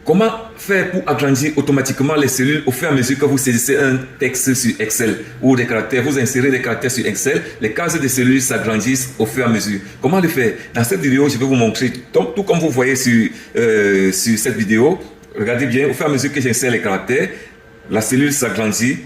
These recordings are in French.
Comment faire pour agrandir automatiquement les cellules au fur et à mesure que vous saisissez un texte sur Excel ou des caractères, vous insérez des caractères sur Excel, les cases des cellules s'agrandissent au fur et à mesure. Comment le faire? Dans cette vidéo, je vais vous montrer, tout comme vous voyez sur cette vidéo. Regardez bien, au fur et à mesure que j'insère les caractères, la cellule s'agrandit.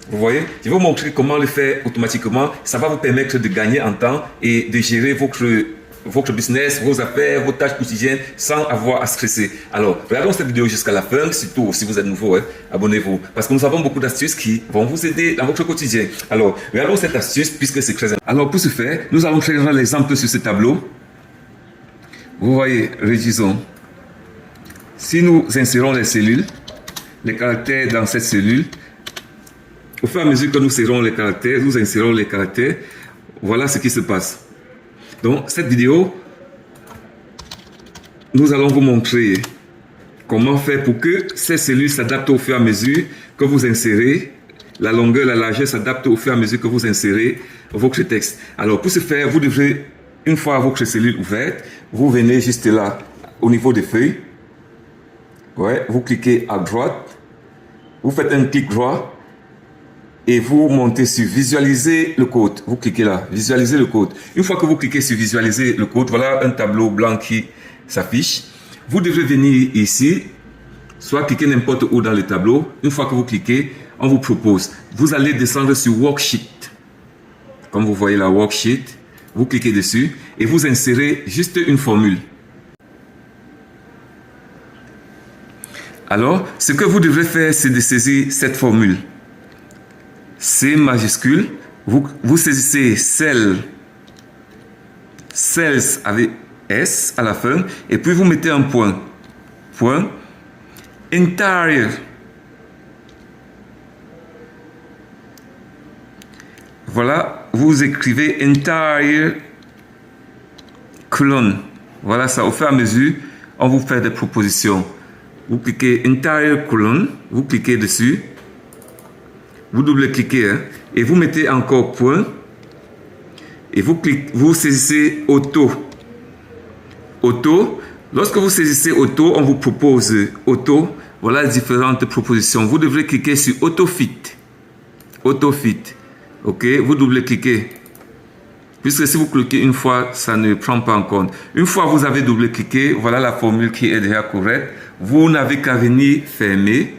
Vous voyez? Je vais vous montrer comment le faire automatiquement. Ça va vous permettre de gagner en temps et de gérer votre business, vos affaires, vos tâches quotidiennes sans avoir à stresser. Alors, regardons cette vidéo jusqu'à la fin, surtout si vous êtes nouveau, abonnez-vous. Parce que nous avons beaucoup d'astuces qui vont vous aider dans votre quotidien. Alors, regardons cette astuce puisque c'est très important. Alors, pour ce faire, nous allons faire l'exemple sur ce tableau. Vous voyez, réduisons. Si nous insérons les cellules, les caractères dans cette cellule, au fur et à mesure que nous serrons les caractères, nous insérons les caractères, voilà ce qui se passe. Donc, cette vidéo, nous allons vous montrer comment faire pour que ces cellules s'adaptent au fur et à mesure que vous insérez. La longueur, la largeur s'adaptent au fur et à mesure que vous insérez votre texte. Alors, pour ce faire, vous devrez, une fois votre cellule ouverte, vous venez juste là, au niveau des feuilles. Ouais, vous cliquez à droite, vous faites un clic droit et vous montez sur visualiser le code. Vous cliquez là, visualiser le code. Une fois que vous cliquez sur visualiser le code, voilà un tableau blanc qui s'affiche. Vous devrez venir ici, soit cliquer n'importe où dans le tableau. Une fois que vous cliquez, on vous propose, vous allez descendre sur worksheet. Comme vous voyez la worksheet, vous cliquez dessus et vous insérez juste une formule. Alors, ce que vous devrez faire, c'est de saisir cette formule. C majuscule, vous saisissez cell avec S à la fin, et puis vous mettez un point. Point. Entire. Voilà, vous écrivez entire colonne. Voilà ça, au fur et à mesure, on vous fait des propositions. Vous cliquez entire colonne, vous cliquez dessus. Vous double-cliquez et vous mettez encore point et vous saisissez auto. Auto, lorsque vous saisissez auto, on vous propose auto. Voilà différentes propositions. Vous devrez cliquer sur autofit. Autofit. Ok, vous double-cliquez. Puisque si vous cliquez une fois, ça ne prend pas en compte. Une fois vous avez double-cliqué, voilà la formule qui est déjà correcte. Vous n'avez qu'à venir fermer.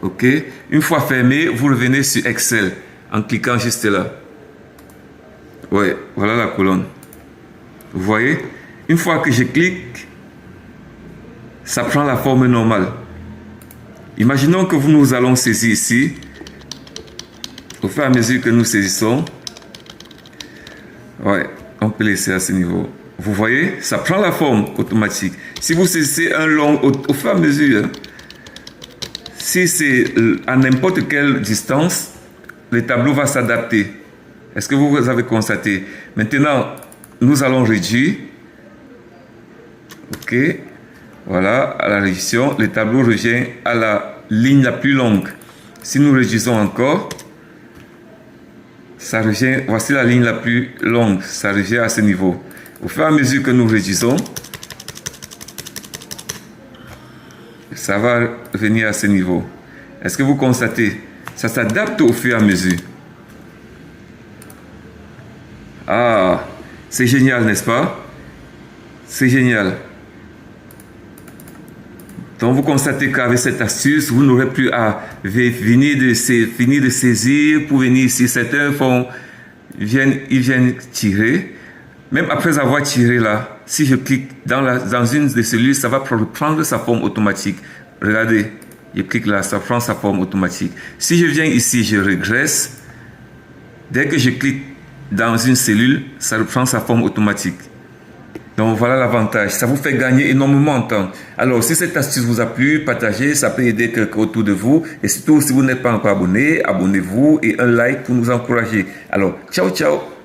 Ok, une fois fermé, vous revenez sur Excel en cliquant juste là. Ouais, voilà la colonne. Vous voyez, une fois que je clique, ça prend la forme normale. Imaginons que nous allons saisir ici. Au fur et à mesure que nous saisissons, ouais, on peut laisser à ce niveau. Vous voyez, ça prend la forme automatique. Si vous saisissez un long, au fur et à mesure, si c'est à n'importe quelle distance, le tableau va s'adapter. Est-ce que vous avez constaté? Maintenant, nous allons réduire. Ok. Voilà, à la réduction, le tableau revient à la ligne la plus longue. Si nous réduisons encore, ça revient, voici la ligne la plus longue. Ça revient à ce niveau. Au fur et à mesure que nous réduisons, ça va venir à ce niveau. Est-ce que vous constatez? Ça s'adapte au fur et à mesure. Ah, c'est génial, n'est-ce pas? C'est génial. Donc, vous constatez qu'avec cette astuce, vous n'aurez plus à finir de saisir pour venir ici. Certains ils viennent tirer. Même après avoir tiré là, si je clique dans une des cellules, ça va prendre sa forme automatique. Regardez, je clique là, ça prend sa forme automatique. Si je viens ici, je régresse. Dès que je clique dans une cellule, ça reprend sa forme automatique. Donc voilà l'avantage. Ça vous fait gagner énormément de temps. Alors, si cette astuce vous a plu, partagez, ça peut aider quelqu'un autour de vous. Et surtout, si vous n'êtes pas encore abonné, abonnez-vous et un like pour nous encourager. Alors, ciao, ciao!